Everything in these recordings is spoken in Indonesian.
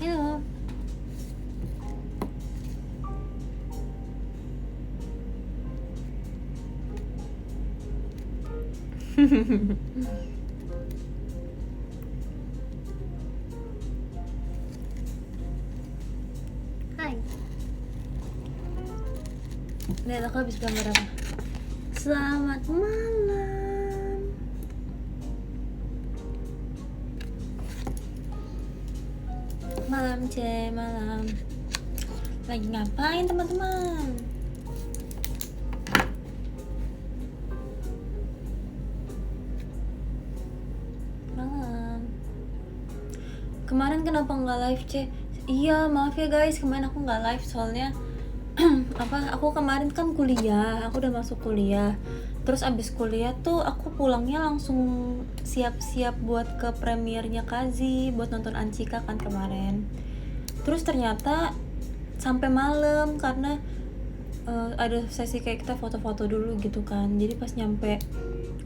Ayo. Hai. Lihat aku habis gambar apa? Selamat malam. Malam malam. Lagi ngapain teman-teman? Malam. Kemarin kenapa nggak live Iya maaf ya guys, kemarin aku nggak live soalnya aku kemarin kan kuliah, aku udah masuk kuliah. Terus abis kuliah tuh aku pulangnya langsung siap-siap buat ke premiernya Kazi, buat nonton Ancika kan kemarin. Terus ternyata sampai malam karena ada sesi kayak kita foto-foto dulu gitu kan. Jadi pas nyampe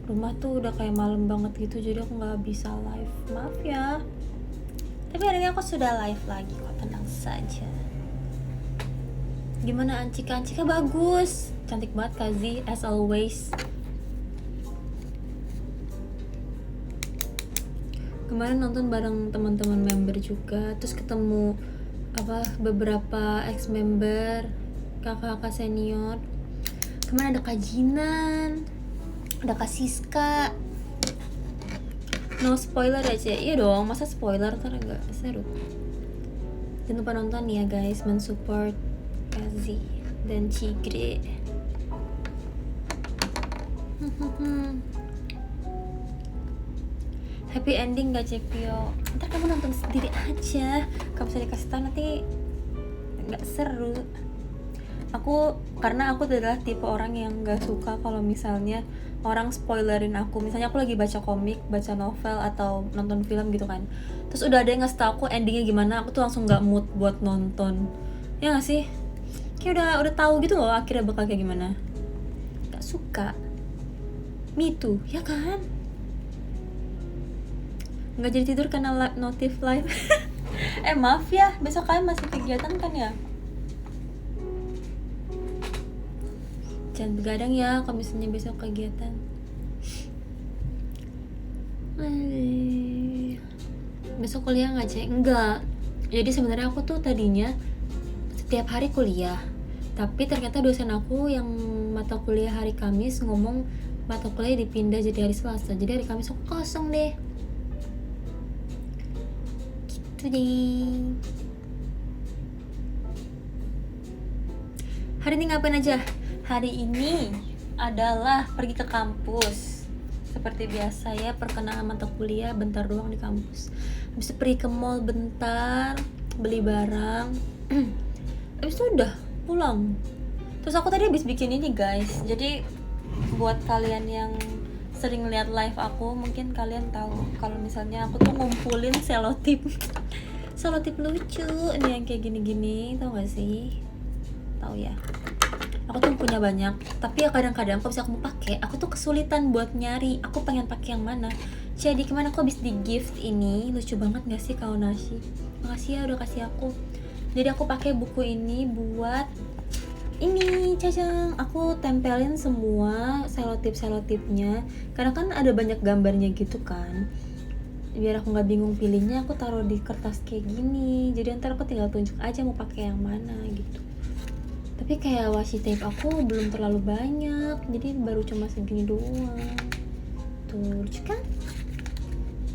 rumah tuh udah kayak malam banget gitu, jadi aku nggak bisa live. Maaf ya. Tapi hari ini aku sudah live lagi kok, tenang saja. Gimana Ancika? Ancika bagus, cantik banget Kazi as always. Kemarin nonton bareng teman-teman member juga, terus ketemu beberapa ex member, kakak-kakak senior. Kemarin ada Kak Jinan, ada Kak Siska. No spoiler aja, iya dong, masa spoiler karena gak seru. Jangan lupa nonton ya guys, mensupport Kazi dan Cigre. Happy ending gak Cepio? Ntar kamu nonton sendiri aja, kamu bisa dikasih tau nanti gak seru. Karena aku adalah tipe orang yang gak suka kalau misalnya orang spoilerin aku. Misalnya aku lagi baca komik, baca novel, atau nonton film gitu kan, terus udah ada yang ngasih tau aku endingnya gimana, aku tuh langsung gak mood buat nonton. Ya gak sih? Kayak udah tahu gitu loh akhirnya bakal kayak gimana. Gak suka. Me too, ya kan? Gak jadi tidur karena notif live. Maaf ya, besok kalian masih kegiatan kan ya? Jangan begadang ya kalau misalnya besok kegiatan. Besok kuliah nggak Cek? Enggak. Jadi sebenarnya aku tuh tadinya setiap hari kuliah, tapi ternyata dosen aku yang mata kuliah hari Kamis ngomong mata kuliah dipindah jadi hari Selasa. Jadi hari Kamis aku kosong deh. Gitu deh. Hari ini ngapain aja? Hari ini adalah pergi ke kampus. Seperti biasa ya, perkenalan mata kuliah bentar doang di kampus. Habis itu pergi ke mall bentar, beli barang. Habis itu udah pulang. Terus aku tadi habis bikin ini guys. Jadi buat kalian yang sering lihat live aku, mungkin kalian tahu kalau misalnya aku tuh ngumpulin selotip. Selotip lucu ini yang kayak gini-gini, tau gak sih? Tahu ya. Aku tuh punya banyak, tapi ya kadang-kadang kalau bisa aku pakai, aku tuh kesulitan buat nyari. Aku pengen pakai yang mana. Jadi kemana aku habis di gift ini, lucu banget gak sih Kaonashi? Makasih ya udah kasih aku. Jadi aku pakai buku ini buat ini cacang. Aku tempelin semua selotip-selotipnya, karena kan ada banyak gambarnya gitu kan. Biar aku nggak bingung pilihnya, aku taruh di kertas kayak gini. Jadi ntar aku tinggal tunjuk aja mau pakai yang mana gitu. Tapi kayak washi tape aku belum terlalu banyak, jadi baru cuma segini doang. Tuh lucu kan?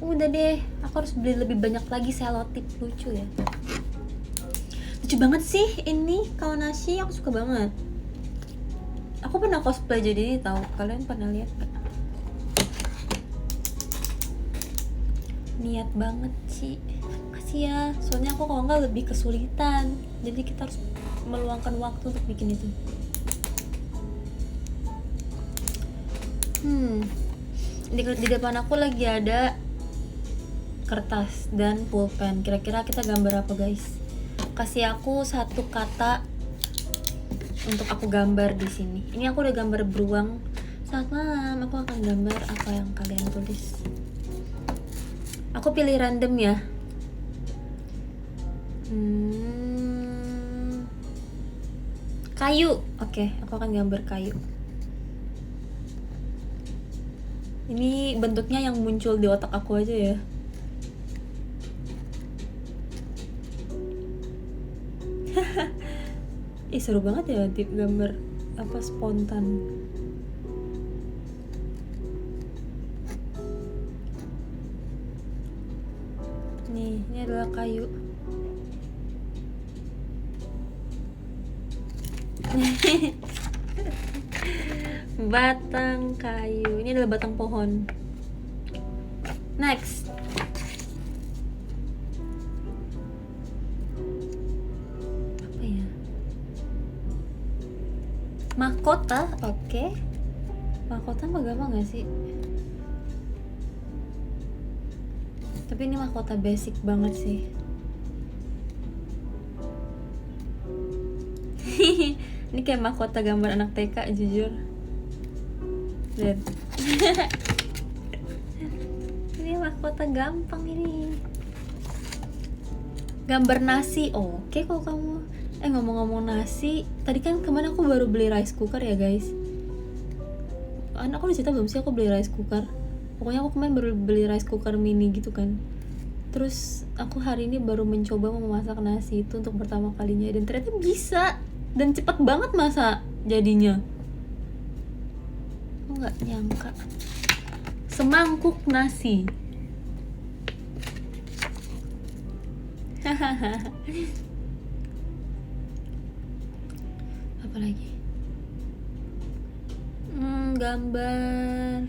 Udah deh, aku harus beli lebih banyak lagi selotip lucu ya. Lucu banget sih ini Kaonashi, aku suka banget. Aku pernah cosplay jadi ini tahu, kalian pernah lihat gak? Niat banget sih. Makasih ya, soalnya aku kalau nggak lebih kesulitan. Jadi kita harus meluangkan waktu untuk bikin itu. Di depan aku lagi ada kertas dan pulpen. Kira-kira kita gambar apa guys? Kasih aku satu kata untuk aku gambar di sini. Ini aku udah gambar beruang. Selamat malam. Aku akan gambar apa yang kalian tulis. Aku pilih random ya. Kayu. Oke, aku akan gambar kayu. Ini bentuknya yang muncul di otak aku aja ya. Ih, seru banget ya gambar apa spontan. Nih, ini adalah kayu. Batang kayu. Ini adalah batang pohon. Next. Apa ya? Mahkota, oke. Mahkota mah gampang gak sih? Tapi ini mahkota basic banget sih. Ini kayak mahkota gambar anak TK, jujur. Lihat. Ini mahkota gampang ini. Gambar nasi, oke kok kamu. Ngomong-ngomong nasi, tadi kan kemarin aku baru beli rice cooker ya guys. Aku udah cerita belum sih aku beli rice cooker? Pokoknya aku kemarin baru beli rice cooker mini gitu kan. Terus aku hari ini baru mencoba memasak nasi itu untuk pertama kalinya, dan ternyata bisa, dan cepet banget masak jadinya. Aku nggak nyangka. Semangkuk nasi. Apa lagi? Gambar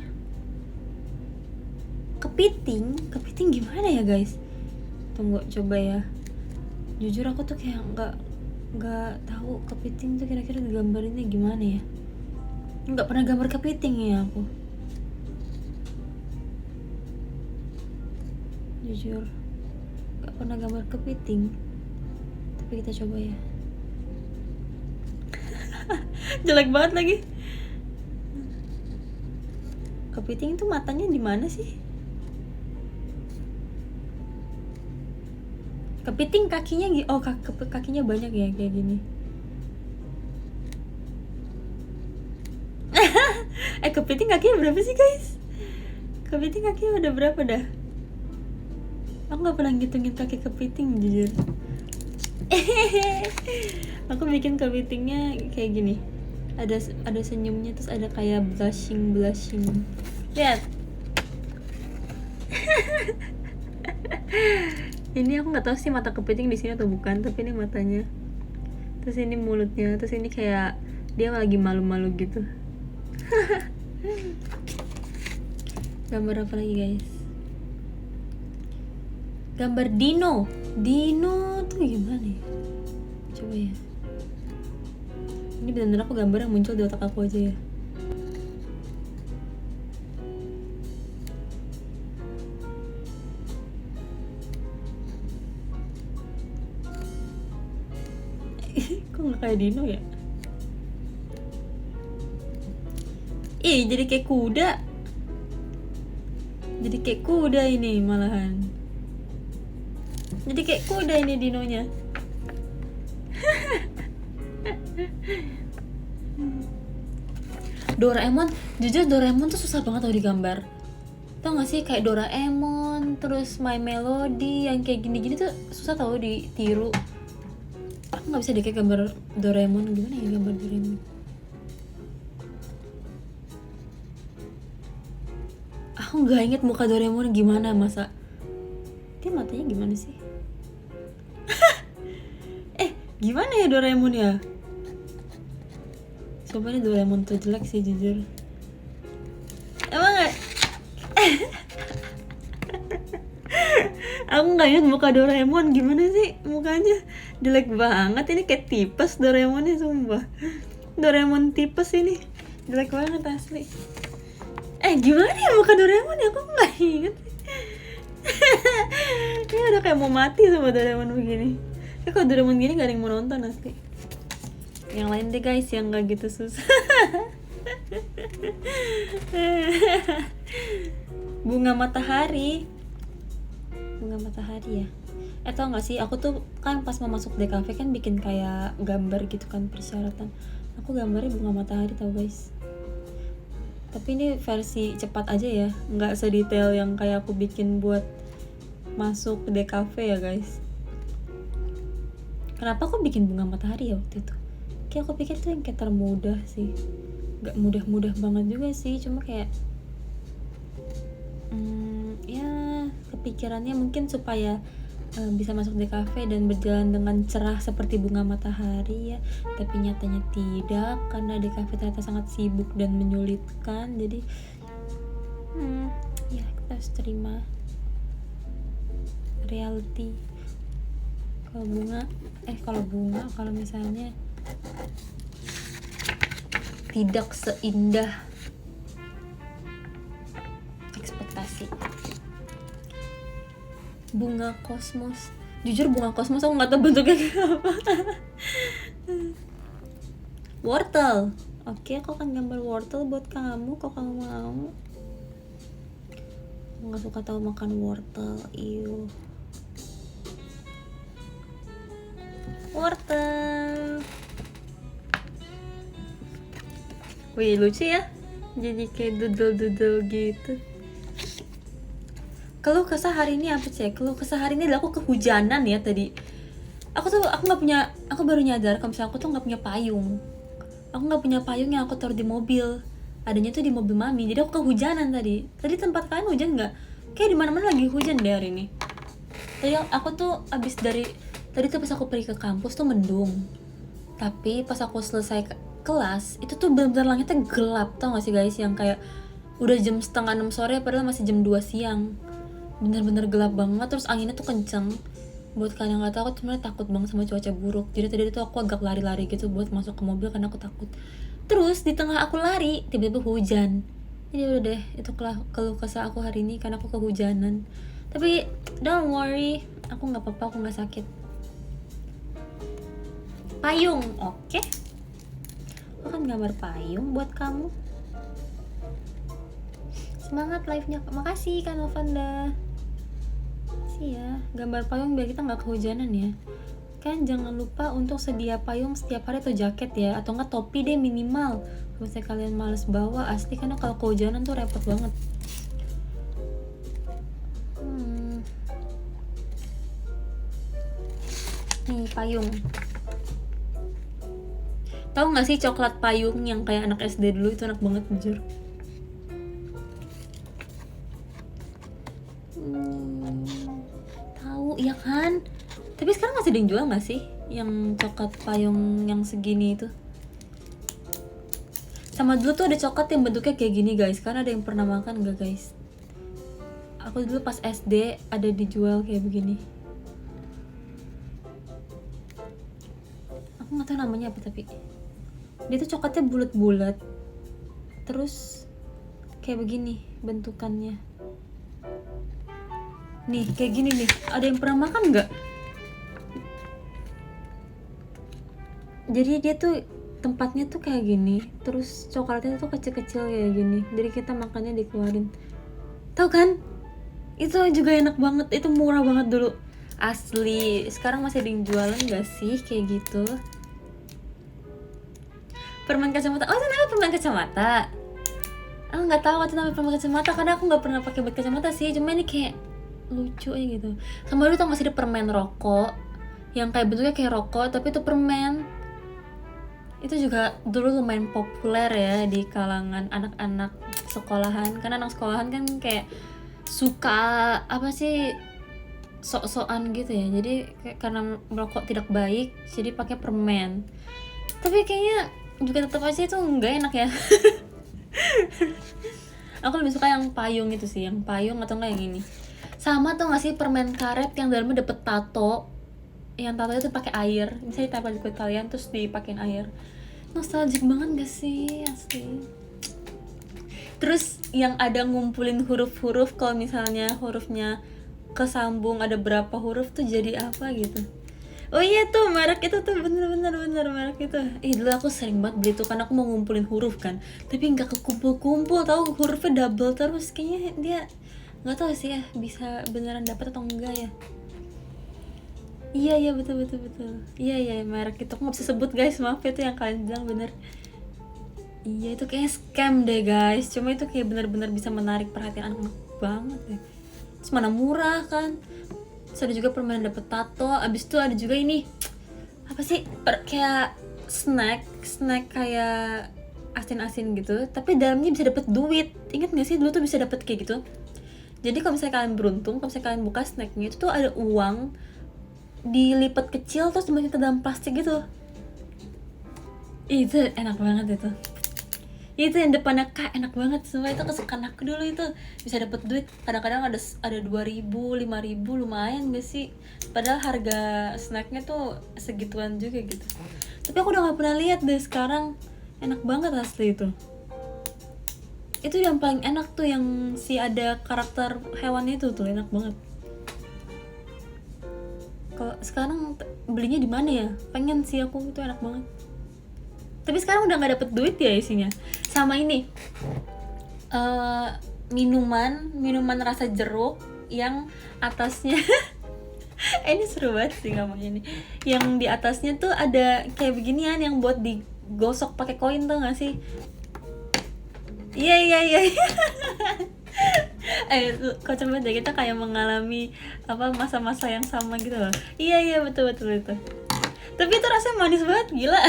kepiting gimana ya guys? Tunggu, coba ya. Jujur aku tuh kayak nggak tahu kepiting tuh kira-kira digambarinnya gimana ya. Nggak pernah gambar kepiting ya aku. Jujur nggak pernah gambar kepiting. Tapi kita coba ya. Jelek banget lagi. Kepiting itu matanya di mana sih? Kepiting kakinya kakinya banyak ya kayak gini. Kepiting kakinya berapa sih guys? Kepiting kakinya udah berapa dah? Aku nggak pernah ngitungin kaki kepiting jujur. Aku bikin kepitingnya kayak gini. Ada senyumnya, terus ada kayak blushing. Lihat. Ini aku nggak tahu sih mata kepiting di sini atau bukan, tapi ini matanya. Terus ini mulutnya, terus ini kayak dia lagi malu-malu gitu. Gambar apa lagi guys? Gambar dino tuh gimana ya? Coba ya. Ini benar-benar aku gambar yang muncul di otak aku aja ya. Kok nggak kayak dino ya? Jadi kayak kuda. Jadi kayak kuda ini malahan. Jadi kayak kuda ini dinonya. Doraemon, jujur Doraemon tuh susah banget tau digambar. Tau gak sih kayak Doraemon, terus My Melody yang kayak gini-gini tuh susah tau ditiru. Aku gak bisa deh kayak gambar Doraemon. Gimana ya gambar Doraemon? Aku gak inget muka Doraemon gimana, masa dia matanya gimana sih? Gimana ya Doraemon ya? Coba nih Doraemon tuh jelek sih jujur. Emang gak? Aku gak inget muka Doraemon gimana sih mukanya. Jelek banget, ini kayak tipes Doraemonnya sumpah. Doraemon tipes ini. Jelek banget asli. Gimana ya muka Doraemon ya? Aku gak inget. Ini udah kayak mau mati sama Doraemon begini. Kalau Doraemon gini gak ada yang mau nonton asli. Yang lain deh guys yang gak gitu susah. Bunga matahari ya. Tau gak sih, aku tuh kan pas mau masuk DKV kan bikin kayak gambar gitu kan persyaratan. Aku gambarnya bunga matahari tau guys. Tapi ini versi cepat aja ya, nggak sedetail yang kayak aku bikin buat masuk DKV ya guys. Kenapa aku bikin bunga matahari ya waktu itu? Kayak aku pikir tuh yang kayak termudah sih. Nggak mudah-mudah banget juga sih, cuma kayak ya kepikirannya mungkin supaya bisa masuk DKV dan berjalan dengan cerah seperti bunga matahari ya. Tapi nyatanya tidak, karena DKV ternyata sangat sibuk dan menyulitkan. Jadi ya kita harus terima reality. Kalau misalnya tidak seindah ekspektasi. Bunga kosmos, jujur bunga kosmos aku nggak tahu bentuknya kayak apa. Wortel, oke, aku akan gambar wortel buat kamu kalau kamu mau. Aku nggak suka tahu makan wortel, wortel. Wih, lucu ya, jadi kayak doodle gitu. Keluh kesah hari ini apa sih? Keluh kesah hari ini adalah aku kehujanan ya tadi. Aku baru nyadar kalau misalnya aku tuh nggak punya payung. Aku nggak punya payung yang aku taruh di mobil. Adanya tuh di mobil mami. Jadi aku kehujanan tadi. Tadi tempat kalian hujan nggak? Kayak di mana-mana lagi hujan deh hari ini. Tadi aku tuh tadi tuh pas aku pergi ke kampus tuh mendung. Tapi pas aku selesai kelas itu tuh benar-benar langitnya gelap, tau gak sih guys, yang kayak udah jam 5:30 sore padahal masih jam 2 siang. Bener-bener gelap banget, terus anginnya tuh kenceng. Buat kalian yang nggak tahu, aku sebenarnya takut banget sama cuaca buruk. Jadi tadi tuh aku agak lari-lari gitu buat masuk ke mobil karena aku takut. Terus di tengah aku lari tiba-tiba hujan. Jadi udah deh, itu keluh kesah aku hari ini karena aku kehujanan. Tapi don't worry, aku nggak apa-apa, aku nggak sakit. Payung, oke? Aku akan gambar payung buat kamu. Semangat live-nya, makasih Kak Novanda. Ya, gambar payung biar kita nggak kehujanan ya. Kan jangan lupa untuk sedia payung setiap hari atau jaket ya, atau nggak topi deh minimal. Kalau misalnya kalian males bawa asli, karena kalau kehujanan tuh repot banget. Nih payung. Tahu nggak sih coklat payung yang kayak anak SD dulu itu enak banget jujur. Iya kan? Tapi sekarang masih ada yang jual gak sih? Yang coklat payung yang segini itu. Sama dulu tuh ada coklat yang bentuknya kayak gini guys. Karena ada yang pernah makan gak guys? Aku dulu pas SD ada dijual kayak begini. Aku gak tahu namanya apa tapi dia tuh coklatnya bulat-bulat. Terus kayak begini bentukannya. Nih, kayak gini nih. Ada yang pernah makan nggak? Jadi dia tuh tempatnya tuh kayak gini. Terus coklatnya tuh kecil-kecil kayak gini. Jadi kita makannya dikeluarin. Tahu kan? Itu juga enak banget. Itu murah banget dulu. Asli. Sekarang masih ada yang jualan nggak sih kayak gitu? Permen kacamata. Oh, itu namanya permen kacamata. Aku nggak tahu itu namanya permen kacamata karena aku nggak pernah pakai buat kacamata sih. Cuma ini kayak lucu ya gitu. Sama dulu tau gak sih ada permen rokok yang kayak bentuknya kayak rokok tapi itu permen. Itu juga dulu lumayan populer ya di kalangan anak-anak sekolahan, karena anak sekolahan kan kayak suka apa sih, sok-sokan gitu ya. Jadi karena merokok tidak baik jadi pakai permen. Tapi kayaknya juga tetap aja itu nggak enak ya. Aku lebih suka yang payung itu sih, yang payung atau enggak yang ini. Sama tuh gak sih permen karet yang dalamnya dapet tato, yang tatonya tuh pakai air, bisa ditempel di kulit kalian terus dipakein air. Nostalgic banget gak sih asli. Terus yang ada ngumpulin huruf-huruf, kalau misalnya hurufnya kesambung ada berapa huruf tuh jadi apa gitu. Oh iya tuh merek itu tuh bener merek itu. Dulu aku sering banget beli tuh karena aku mau ngumpulin huruf kan, tapi nggak kekumpul-kumpul, tahu hurufnya double terus. Kayaknya dia nggak tahu sih ya bisa beneran dapat atau enggak ya. Iya iya, betul betul betul. Iya iya, merek itu aku nggak bisa sebut guys, maaf ya, itu yang kalian bilang bener. Iya, itu kayak scam deh guys, cuma itu kayak bener-bener bisa menarik perhatian anak-anak banget deh. Terus mana murah kan. Terus ada juga permainan dapet tato. Abis itu ada juga ini, apa sih, kayak snack kayak asin-asin gitu, tapi dalamnya bisa dapet duit. Ingat gak sih dulu tuh bisa dapet kayak gitu? Jadi kalau misalnya kalian beruntung, kalau misalnya kalian buka snacknya itu tuh ada uang dilipat kecil terus dimasukin ke dalam plastik gitu. Itu enak banget itu. Itu yang depannya K, enak banget semua. Itu kesukaan aku dulu, itu bisa dapet duit. Kadang-kadang ada 2.000, 5.000, lumayan gak sih? Padahal harga snacknya tuh segituan juga gitu. Tapi aku udah gak pernah lihat deh sekarang. Enak banget asli itu. Itu yang paling enak tuh, yang si ada karakter hewan itu tuh, enak banget. Kalau sekarang belinya di mana ya? Pengen sih aku, itu enak banget. Tapi sekarang udah nggak dapet duit ya isinya. Sama ini, minuman rasa jeruk yang atasnya ini seru banget sih ngomongnya ini. Yang di atasnya tuh ada kayak beginian yang buat digosok pakai koin, tau gak sih? Iya. Kocak banget deh, kita kayak mengalami apa masa-masa yang sama gitu loh. Iya betul itu. Tapi itu rasanya manis banget, gila.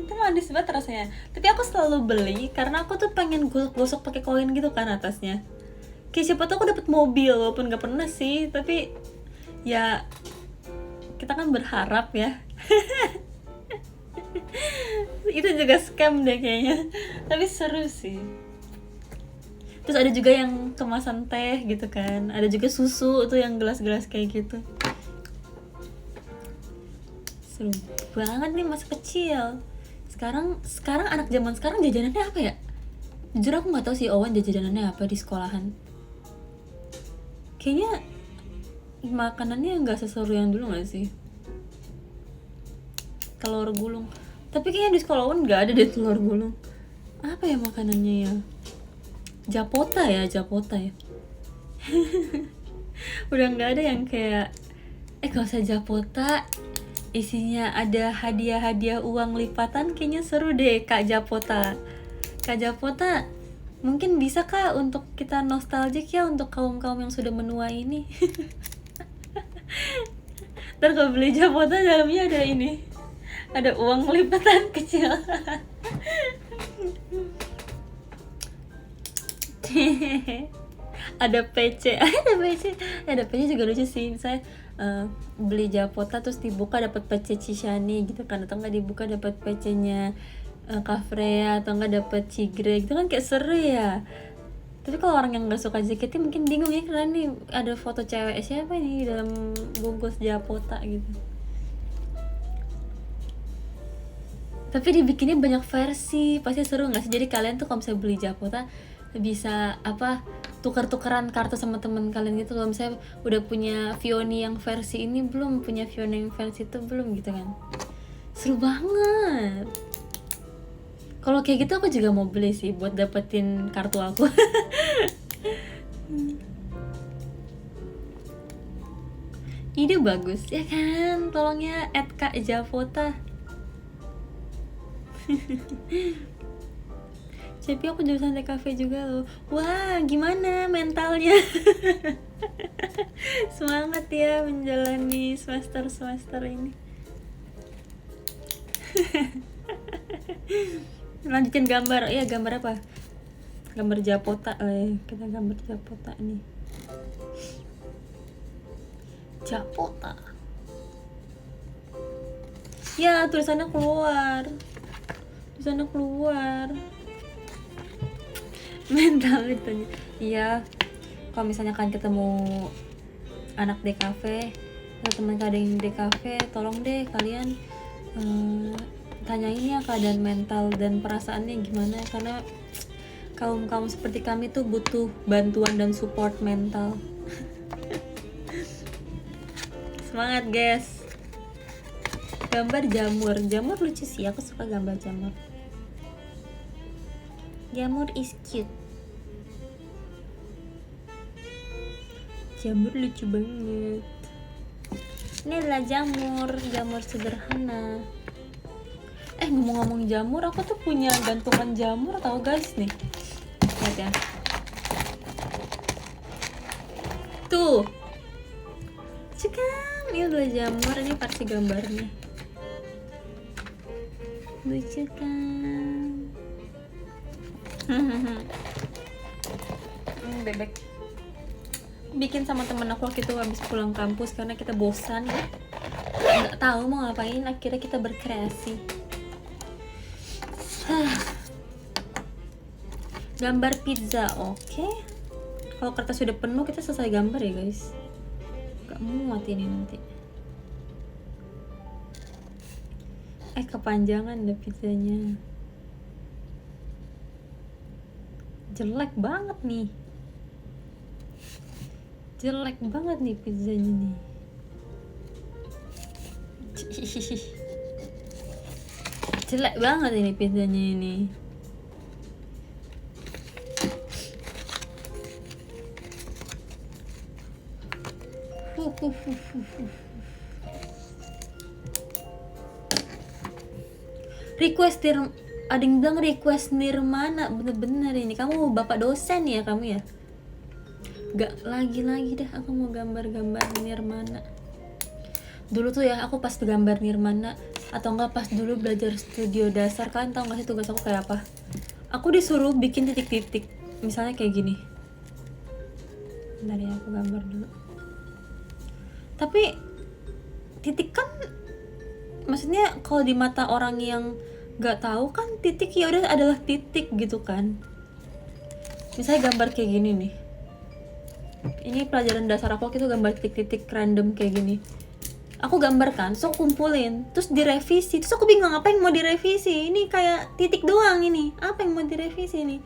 Itu manis banget rasanya. Tapi aku selalu beli karena aku tuh pengen gosok pakai koin gitu kan atasnya. Kayak siapa tuh aku dapet mobil, walaupun gak pernah sih, tapi ya kita kan berharap ya. Itu juga scam deh kayaknya, tapi seru sih. Terus ada juga yang kemasan teh gitu kan, ada juga susu tuh yang gelas-gelas kayak gitu. Seru banget nih masa kecil. Sekarang anak zaman sekarang jajanannya apa ya? Jujur aku nggak tahu sih Owen jajanannya apa di sekolahan. Kayaknya makanannya nggak seseru yang dulu nggak sih? Telur gulung. Tapi kayaknya di sekolah Owen nggak ada deh telur gulung. Apa ya makanannya ya? Japota ya. Udah nggak ada yang kayak kalau saya Japota isinya ada hadiah uang lipatan, kayaknya seru deh Kak Japota. Mungkin bisa Kak untuk kita nostalgia ya untuk kaum yang sudah menua ini. Ntar kalau beli Japota dalamnya ada ini, ada uang lipatan kecil. Ada PC juga lucu sih. Misalnya beli Japota terus dibuka dapat PC Cishani gitu kan, atau nggak dibuka dapat PC-nya Kafrea, atau nggak dapat Cigre gitu kan, kayak seru ya. Tapi kalau orang yang nggak suka JKT mungkin bingung ya, karena nih ada foto cewek siapa nih dalam bungkus Japota gitu. Tapi dibikinnya banyak versi, pasti seru nggak sih? Jadi kalian tuh kalau misalnya beli Japota bisa tuker-tukeran kartu sama teman kalian gitu. Kalau misalnya udah punya Vioni yang versi ini belum, punya Vioni yang versi itu belum gitu kan. Seru banget. Kalau kayak gitu aku juga mau beli sih buat dapetin kartu aku. Ide bagus ya kan, tolong ya @Kak Japota. Tapi aku jurusan TKV juga loh. Wah, gimana mentalnya? Semangat ya menjalani semester ini. Lanjutin gambar. Iya, gambar apa? Gambar Japota. Kita gambar Japota nih. Japota. Ya, tulisannya keluar. Mental itu. Iya, kalau misalnya kalian ketemu anak DKV atau teman kalian di DKV, tolong deh kalian tanyain ya keadaan mental dan perasaannya gimana, karena kaum seperti kami tuh butuh bantuan dan support mental. Semangat guys. Gambar jamur lucu sih, aku suka gambar jamur is cute. Jamur lucu banget. Ini adalah jamur sederhana. Ngomong-ngomong jamur, aku tuh punya gantungan jamur tau guys nih. Lihat ya. Tuh. Cekan, ini adalah jamur, ini versi gambarnya. Lucu kan? Bebek bikin sama temen aku waktu itu habis pulang kampus karena kita bosan ya, nggak tahu mau ngapain, akhirnya kita berkreasi. Gambar pizza, oke. Kalau kertas sudah penuh kita selesai gambar ya guys, nggak muat ini nanti. Kepanjangan deh pizzanya, jelek banget nih. Jelek banget nih pizzanya nih. Jelek banget ini pizzanya ini. Request ada yang bilang request Nirmana, bener-bener ini kamu bapak dosen ya kamu ya? Gak lagi dah aku mau gambar-gambar Nirmana. Dulu tuh ya aku pas gambar Nirmana atau enggak pas dulu belajar studio dasar, kalian tau gak sih tugas aku kayak apa? Aku disuruh bikin titik-titik, misalnya kayak gini. Bentar ya aku gambar dulu. Tapi titik kan maksudnya kalau di mata orang yang gak tahu kan titik ya udah adalah titik gitu kan. Misalnya gambar kayak gini nih. Ini pelajaran dasar aku itu gambar titik-titik random kayak gini. Aku gambarkan, terus aku kumpulin, terus direvisi. Terus aku bingung apa yang mau direvisi. Ini kayak titik doang ini. Apa yang mau direvisi nih?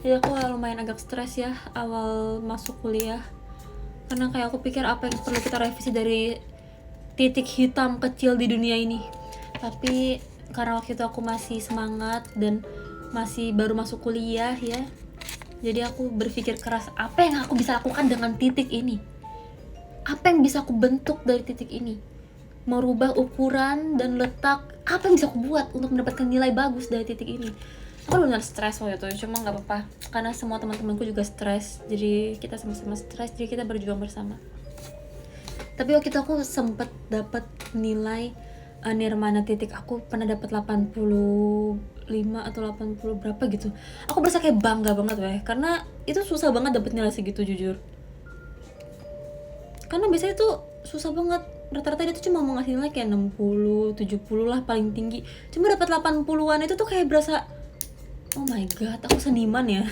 Jadi aku lumayan agak stres ya awal masuk kuliah. Karena kayak aku pikir apa yang perlu kita revisi dari titik hitam kecil di dunia ini. Tapi karena waktu itu aku masih semangat dan masih baru masuk kuliah ya, jadi aku berpikir keras, apa yang aku bisa lakukan dengan titik ini? Apa yang bisa aku bentuk dari titik ini? Merubah ukuran dan letak, apa yang bisa aku buat untuk mendapatkan nilai bagus dari titik ini? Aku benar stres waktu itu, cuma gak apa-apa karena semua teman-temanku juga stres, jadi kita sama-sama stres, jadi kita berjuang bersama. Tapi waktu itu aku sempet dapat nilai Nirmana titik, aku pernah dapat 85 atau 80 berapa gitu. Aku berasa kayak bangga banget weh, karena itu susah banget dapet nilai segitu jujur. Karena biasanya tuh susah banget, rata-rata dia tuh cuma mau ngasih nilai kayak 60, 70 lah paling tinggi. Cuma dapat 80-an itu tuh kayak berasa, oh my god, aku seniman ya.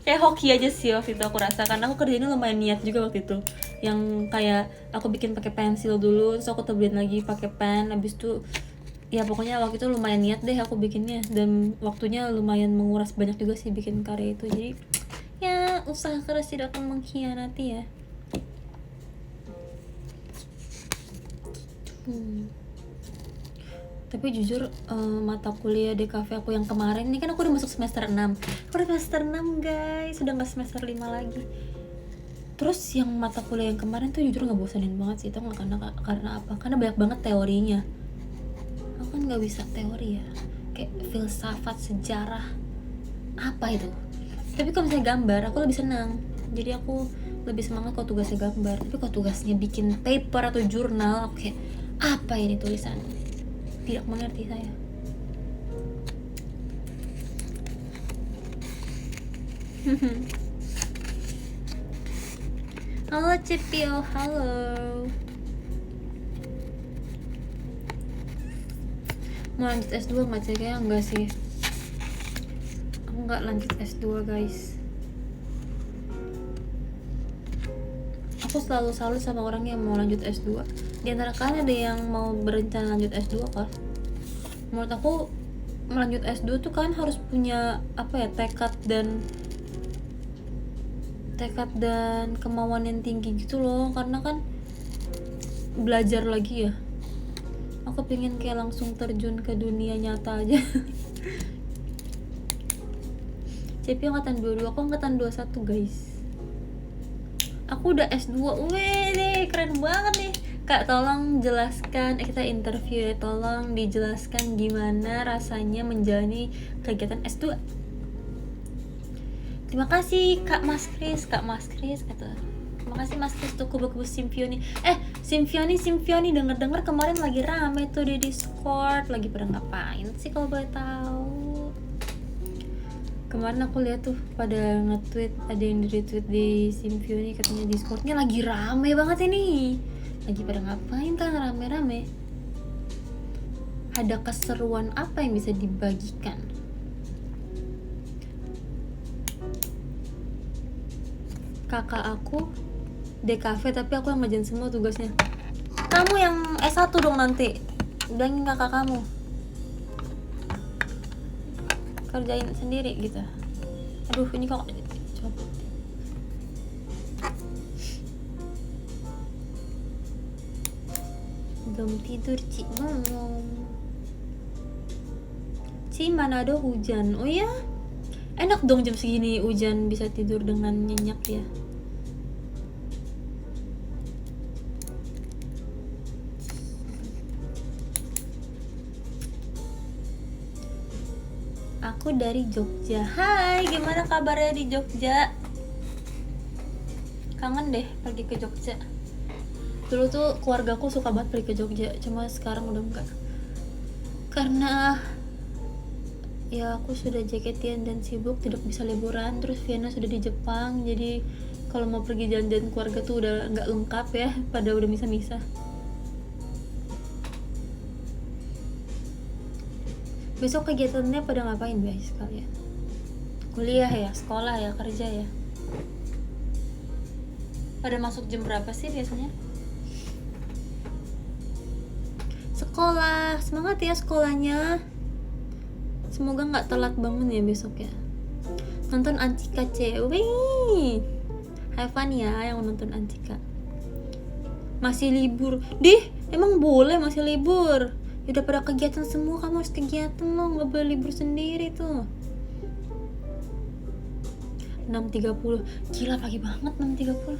Kayak hoki aja sih waktu itu aku rasa, karena aku kerjanya lumayan niat juga waktu itu. Yang kayak aku bikin pakai pensil dulu, terus aku tebalin lagi pakai pen, habis itu ya pokoknya waktu itu lumayan niat deh aku bikinnya, dan waktunya lumayan menguras banyak juga sih bikin karya itu. Jadi ya usaha keras tidak akan mengkhianati ya. Tapi jujur mata kuliah di kafe aku yang kemarin ini kan aku udah masuk semester 6. Aku udah semester 6 guys, sudah gak semester 5 lagi. Terus yang mata kuliah yang kemarin tuh jujur ngebosanin banget sih. Itu gak karena apa? Karena banyak banget teorinya. Aku kan gak bisa teori ya, kayak filsafat, sejarah, apa itu. Tapi kalau misalnya gambar aku lebih senang. Jadi aku lebih semangat kalau tugasnya gambar. Tapi kalau tugasnya bikin paper atau jurnal, aku kayak apa ini tulisan? Tidak mengerti saya. Halo Cepio, halo. Mau lanjut S2 nggak sih? Kayaknya enggak sih. Aku nggak lanjut S2 guys. Aku selalu salut sama orang yang mau lanjut S2. Di antara kalian ada yang mau berencana lanjut S2 kah? Menurut aku melanjut S2 tuh kan harus punya apa ya, tekad dan kemauan yang tinggi gitu loh, karena kan belajar lagi ya. Aku pengen kayak langsung terjun ke dunia nyata aja. CP angkatan 22, aku angkatan 21 guys. Aku udah S2, weh keren banget nih. Kak tolong jelaskan, kita interview ya, tolong dijelaskan gimana rasanya menjalani kegiatan S2. Terima kasih Kak Mas Kris kata. Terima kasih Mas Kris tuh kubu-kubu Symphony. Symphony denger kemarin lagi rame tuh di Discord. Lagi pada ngapain sih kalau boleh tahu? Kemarin aku lihat tuh pada nge-tweet, ada yang di-retweet di Symphony, katanya Discordnya lagi rame banget ini. Lagi pada ngapain kan rame-rame? Ada keseruan apa yang bisa dibagikan? Kakak aku DKV tapi aku yang ngerjain semua tugasnya. Kamu yang S1 dong nanti. Bilangin kakak kamu kerjain sendiri gitu. Aduh ini kok coba. Belum tidur Ci, belum. Ci Manado hujan. Oh ya, enak dong jam segini hujan, bisa tidur dengan nyenyak ya. Aku dari Jogja. Hai, gimana kabarnya di Jogja? Kangen deh pergi ke Jogja. Dulu tuh keluargaku suka banget pergi ke Jogja, cuma sekarang udah enggak. Karena ya aku sudah jaketian dan sibuk, tidak bisa liburan. Terus Viana sudah di Jepang, jadi kalau mau pergi jalan-jalan keluarga tuh udah nggak lengkap ya, pada udah misah-misah. Besok kegiatannya pada ngapain guys kalian? Kuliah ya, sekolah ya, kerja ya? Pada masuk jam berapa sih biasanya? Sekolah, semangat ya sekolahnya. Semoga nggak telat bangun ya besok ya. Nonton Antika cewek. Have fun ya yang nonton Antika. Masih libur. Dih, emang boleh masih libur? Ya udah pada kegiatan semua, kamu harus kegiatan loh, nggak boleh libur sendiri tuh. 6.30, gila pagi banget 6.30.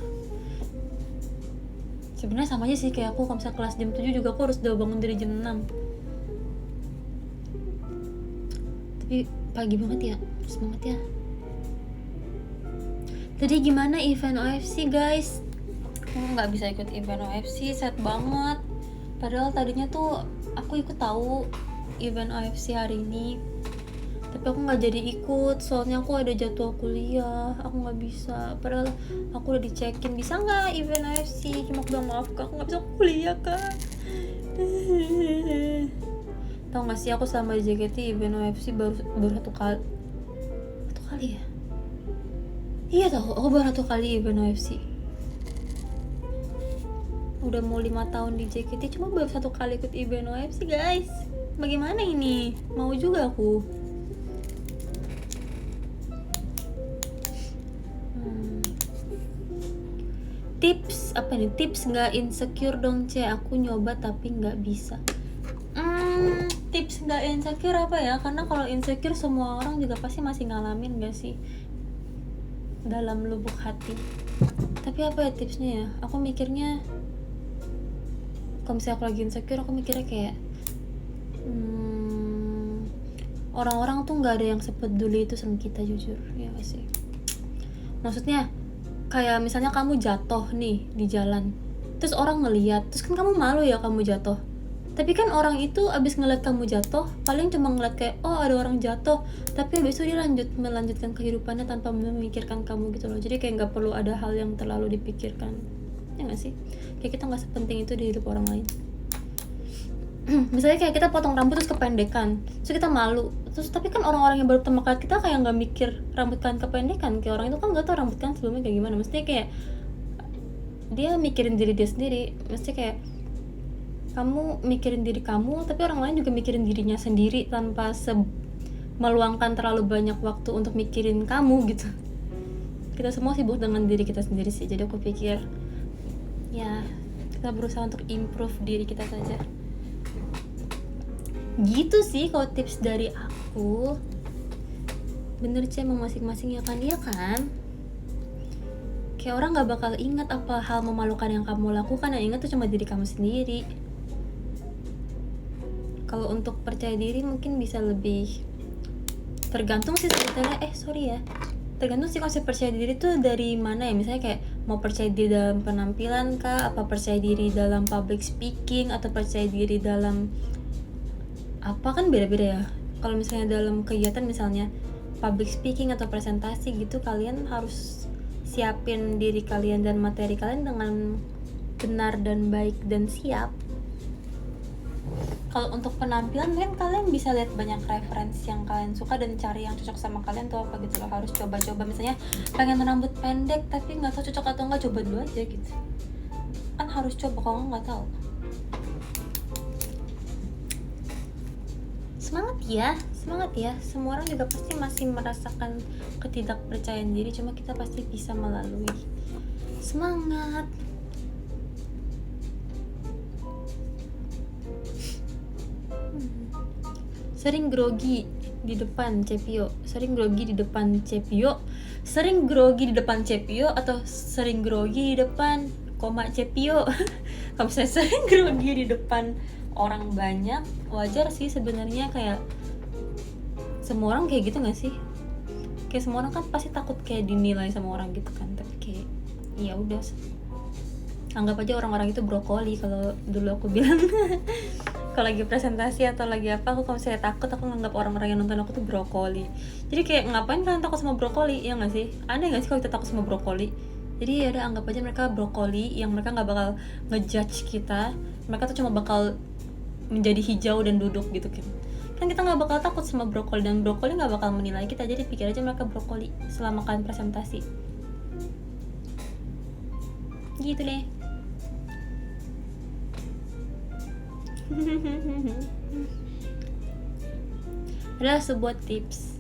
Sebenarnya sama aja sih kayak aku, kalau misalnya kelas jam 7 juga aku harus udah bangun dari jam 6. Tapi pagi banget ya, semangat ya. Tadi gimana event OFC guys? Aku nggak bisa ikut event OFC, sad banget. Padahal tadinya tuh aku ikut tahu event OFC hari ini, tapi aku nggak jadi ikut soalnya aku ada jadwal kuliah, aku nggak bisa. Padahal aku udah dicekin bisa nggak event OFC, cuma aku bilang maaf kak, aku nggak bisa kuliah kak. Tau nggak sih, aku selama di JKT event OFC baru satu kali ya. Iya tau, aku baru 1 kali event OFC. Udah mau 5 tahun di JKT, cuma baru 1 kali ikut event OFC guys. Bagaimana ini? Mau juga aku. Tips apa nih? Tips nggak insecure dong C. Aku nyoba tapi nggak bisa. Tips nggak insecure apa ya? Karena kalau insecure semua orang juga pasti masih ngalamin gak sih dalam lubuk hati. Tapi apa ya tipsnya ya? Aku mikirnya kalau misalnya aku lagi insecure, aku mikirnya kayak orang-orang tuh nggak ada yang sepeduli itu sama kita, jujur ya gak sih? Maksudnya kayak misalnya kamu jatuh nih di jalan, terus orang ngeliat, terus kan kamu malu ya kamu jatuh. Tapi kan orang itu abis ngeliat kamu jatuh, paling cuma ngeliat kayak oh ada orang jatuh, tapi abis itu dia melanjutkan kehidupannya tanpa memikirkan kamu gitu loh. Jadi kayak nggak perlu ada hal yang terlalu dipikirkan, ya nggak sih? Kayak kita nggak sepenting itu di hidup orang lain. Misalnya kayak kita potong rambut terus kependekan, terus kita malu, terus tapi kan orang-orang yang baru pertama kali kita kayak nggak mikir rambut kalian kependekan, kayak orang itu kan nggak tahu rambut kalian sebelumnya kayak gimana. Mestinya kayak dia mikirin diri dia sendiri, mesti kayak kamu mikirin diri kamu, tapi orang lain juga mikirin dirinya sendiri tanpa meluangkan terlalu banyak waktu untuk mikirin kamu gitu. Kita semua sibuk dengan diri kita sendiri sih. Jadi aku pikir ya kita berusaha untuk improve diri kita saja. Gitu sih kalau tips dari aku. Bener sih, emang masing-masing ya kan, dia kan kayak orang nggak bakal ingat apa hal memalukan yang kamu lakukan, yang ingat tuh cuma diri kamu sendiri. Kalau untuk percaya diri mungkin bisa lebih tergantung sih sebetulnya, tergantung sih konsep percaya diri tuh dari mana ya. Misalnya kayak mau percaya diri dalam penampilan kah, apa percaya diri dalam public speaking, atau percaya diri dalam apa, kan beda-beda ya. Kalau misalnya dalam kegiatan, misalnya public speaking atau presentasi gitu, kalian harus siapin diri kalian dan materi kalian dengan benar dan baik dan siap. Kalau untuk penampilan mungkin kalian bisa lihat banyak referensi yang kalian suka dan cari yang cocok sama kalian tuh apa gitu loh. Harus coba-coba, misalnya pengen rambut pendek tapi nggak tahu cocok atau nggak, coba dulu aja gitu kan. Harus coba, kalau nggak tahu. Semangat ya, semua orang juga pasti masih merasakan ketidakpercayaan diri, cuma kita pasti bisa melalui. Semangat. Sering grogi di depan Cepio, atau sering grogi di depan koma Cepio. Kalau misalnya sering grogi di depan orang banyak, wajar sih sebenarnya. Kayak semua orang kayak gitu nggak sih? Kayak semua orang kan pasti takut kayak dinilai sama orang gitu kan. Tapi kayak ya udah, anggap aja orang-orang itu brokoli. Kalau dulu aku bilang kalau lagi presentasi atau lagi apa, aku kalau misalnya takut, aku nganggap orang-orang yang nonton aku tuh brokoli. Jadi kayak ngapain kalian takut sama brokoli, ya nggak sih? Aneh nggak sih kalau kita takut sama brokoli? Jadi ya udah, anggap aja mereka brokoli yang mereka nggak bakal ngejudge kita. Mereka tuh cuma bakal menjadi hijau dan duduk gitu kan kita nggak bakal takut sama brokoli, dan brokoli nggak bakal menilai kita. Jadi pikir aja mereka brokoli selama kalian presentasi gitu deh. Adalah sebuah tips.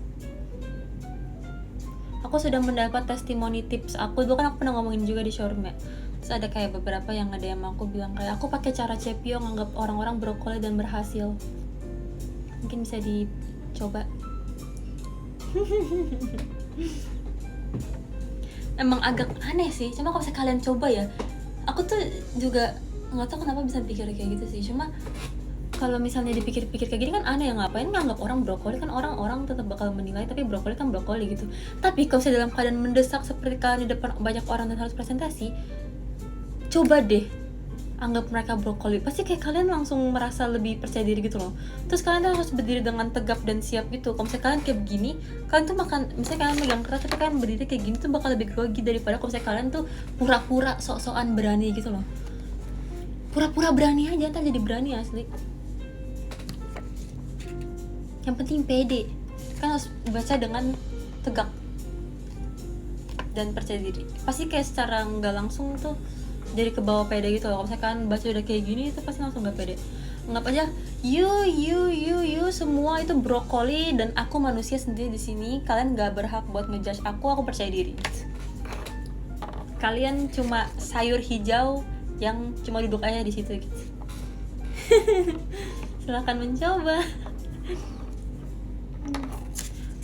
Aku sudah mendapat testimoni tips aku. Dulu kan aku pernah ngomongin juga di showroom ya. Terus ada kayak beberapa yang ada yang aku bilang kayak, aku pakai cara Cepio nganggap orang-orang brokoli dan berhasil. Mungkin bisa dicoba. Emang agak aneh sih, cuma kalau misalnya kalian coba ya, aku tuh juga nggak tahu kenapa bisa pikir kayak gitu sih. Cuma kalau misalnya dipikir-pikir kayak gini kan aneh ya, ngapain nganggap orang brokoli, kan orang-orang tetap bakal menilai, tapi brokoli kan brokoli gitu. Tapi kalau misalnya dalam keadaan mendesak seperti kalian di depan banyak orang dan harus presentasi, coba deh anggap mereka brokoli, pasti kayak kalian langsung merasa lebih percaya diri gitu loh. Terus kalian tuh harus berdiri dengan tegap dan siap gitu. Kalau misalnya kalian kayak begini, kalian tuh misalnya kalian megang kertas tapi kalian berdiri kayak gini tuh bakal lebih grogi daripada kalau misalnya kalian tuh pura-pura sok-sokan berani gitu loh. Pura-pura berani aja, ntar jadi berani asli. Yang penting pede, kan harus baca dengan tegak dan percaya diri. Pasti kayak secara nggak langsung tuh jadi ke bawah pede gitu loh. Kalau misalnya kalian baca udah kayak gini, itu pasti langsung nggak pede. Anggap aja you semua itu brokoli dan aku manusia sendiri di sini. Kalian nggak berhak buat ngejudge aku percaya diri. Kalian cuma sayur hijau yang cuma duduk aja di situ gitu. Silahkan mencoba.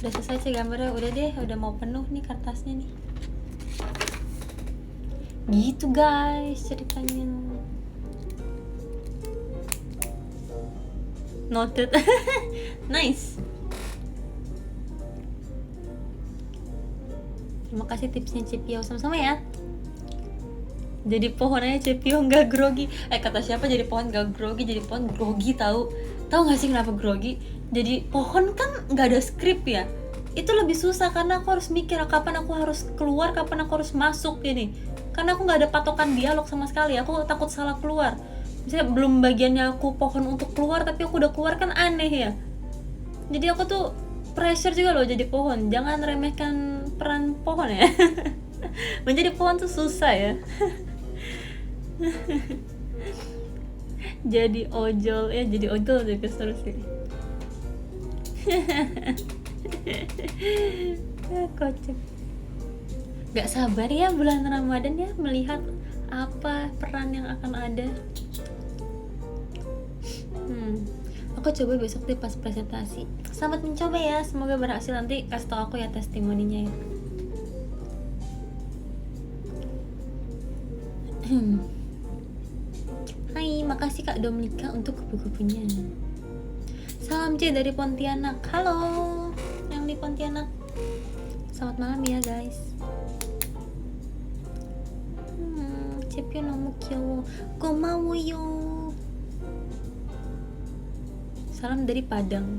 Udah selesai sih gambarnya, udah deh, udah mau penuh nih kertasnya nih. Gitu guys ceritanya. Noted. Nice. Terima kasih tipsnya Cepio, sama-sama ya. Jadi pohon aja Cepio nggak grogi. Kata siapa jadi pohon nggak grogi? Jadi pohon grogi tahu nggak sih kenapa grogi? Jadi pohon kan nggak ada skrip ya. Itu lebih susah karena aku harus mikir kapan aku harus keluar, kapan aku harus masuk ini. Karena aku nggak ada patokan dialog sama sekali. Aku takut salah keluar. Misalnya belum bagiannya aku pohon untuk keluar tapi aku udah keluar, kan aneh ya. Jadi aku tuh pressure juga loh jadi pohon. Jangan remehkan peran pohon ya. Menjadi pohon tuh susah ya. Jadi ojol juga seru sih. Kocak. Gak sabar ya bulan Ramadan ya, melihat apa peran yang akan ada. Aku coba besok deh pas presentasi. Selamat mencoba ya, semoga berhasil. Nanti kasih tau aku ya testimoninya ya. Hai, makasih Kak Dominika untuk kupu-kupunya. Salam C dari Pontianak. Halo yang di Pontianak. Selamat malam ya guys. Cepyo nomu kyo. Gomawo yo. Salam dari Padang.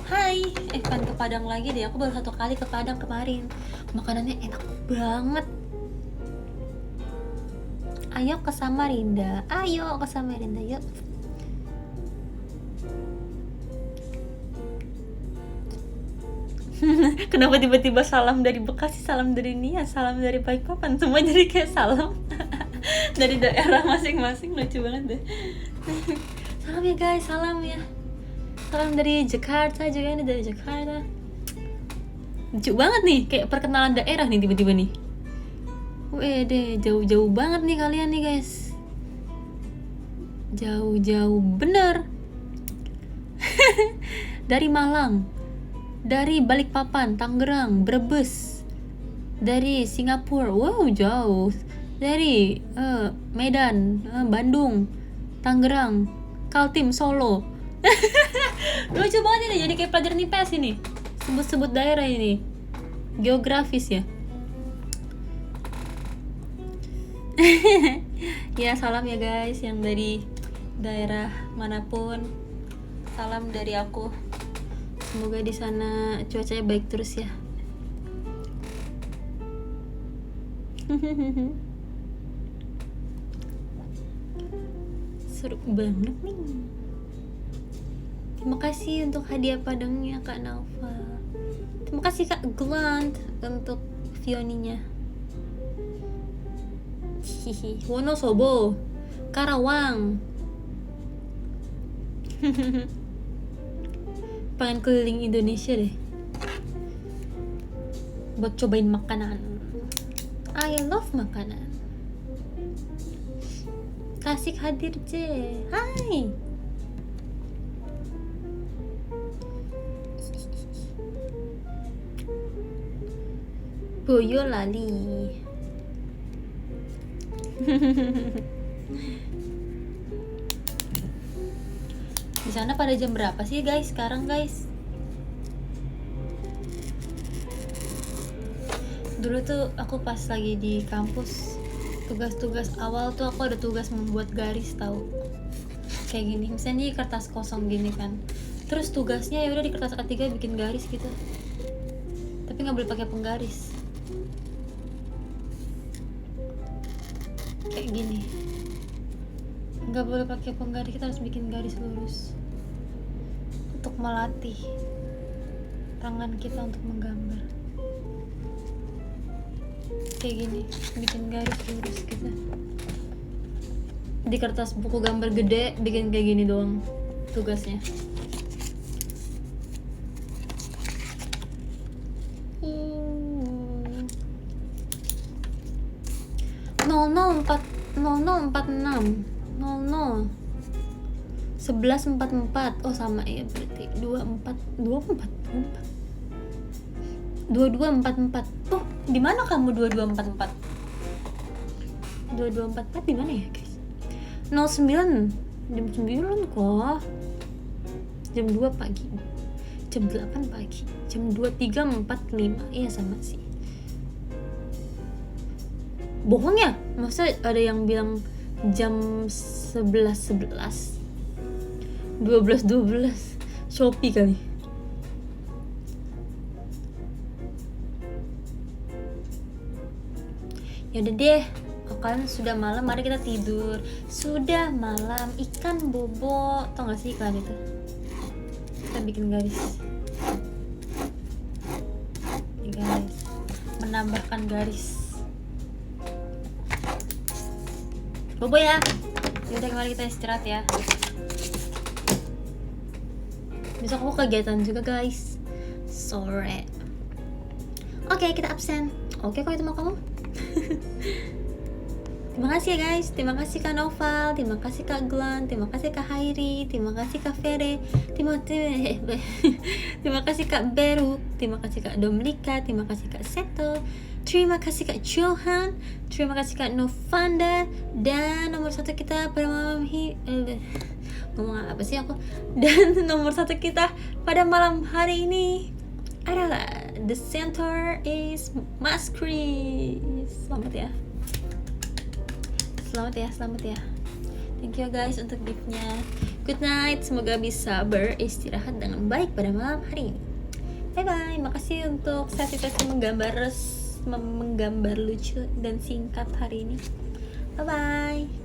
Hai, kan ke Padang lagi deh. Aku baru 1 kali ke Padang kemarin. Makanannya enak banget. Ayo ke Samarinda. Ayo ke Samarinda yuk. Kenapa tiba-tiba salam dari Bekasi, salam dari Nia, salam dari Balikpapan, semua jadi kayak salam dari daerah masing-masing. Lucu banget deh. Salam ya guys, salam ya. Salam dari Jakarta juga, ini dari Jakarta. Lucu banget nih, kayak perkenalan daerah nih tiba-tiba nih. Wede, jauh-jauh banget nih kalian nih guys. Jauh-jauh bener. Dari Malang, dari Balikpapan, Tangerang, Brebes, dari Singapura, wow jauh. Dari Medan, Bandung, Tangerang, Kaltim, Solo. Lucu banget ini, jadi kayak pelajaran IPS ini. Sebut-sebut daerah ini, geografis ya. Ya salam ya guys yang dari daerah manapun. Salam dari aku. Semoga di sana cuacanya baik terus ya. Seru banget nih. Terima kasih untuk hadiah Padangnya Kak Nalva. Terima kasih Kak Glant untuk Vioninya. Wonosobo, Karawang. Pengen keliling Indonesia deh buat cobain makanan. I love makanan. Tasik hadir C. Hai. Boyolali. Di sana pada jam berapa sih guys sekarang guys? Dulu tuh aku pas lagi di kampus, tugas-tugas awal tuh aku ada tugas membuat garis tahu. Kayak gini, misalnya di kertas kosong gini kan. Terus tugasnya ya udah di kertas A3 bikin garis gitu. Tapi nggak boleh pakai penggaris. Kayak gini. Nggak boleh pakai penggaris, kita harus bikin garis lurus untuk melatih tangan kita untuk menggambar. Kayak gini, bikin garis lurus gitu. Di kertas buku gambar gede bikin kayak gini doang tugasnya. Nol nol 46 00 1144. Oh sama ya berarti 2244. Tuh, di mana kamu 2244? 2244 di mana ya, guys? 09 jam 9 kok. Jam 2 pagi. Jam 8 pagi. Jam 23.45. Iya sama sih. Bohong ya? Masa ada yang bilang jam 11.11 12.12 Shopee kali. Yaudah deh, kan sudah malam, mari kita tidur. Sudah malam, ikan bobo. Tau gak sih iklan itu? Kita bikin garis. Ini guys, menambahkan garis. Bobo ya. Yaudah kembali kita istirahat ya. Besok aku kegiatan juga guys, sore. Oke, kita absen. Oke, kok itu mau kamu? Terima kasih ya guys, terima kasih Kak Noval, terima kasih Kak Glenn, terima kasih Kak Hairi, terima kasih Kak Fere, terima kasih Kak Beru, terima kasih Kak Domlika, terima kasih Kak Seto, terima kasih Kak Johan, terima kasih Kak Novanda, dan nomor satu kita pada malam ngomong apa sih aku? Dan nomor satu kita pada malam hari ini adalah the center is Mas Chris. Selamat ya. Thank you guys untuk giftnya. Good night, semoga bisa beristirahat dengan baik pada malam hari ini. Bye bye. Makasih untuk sesi-sesi menggambar lucu dan singkat hari ini. Bye bye.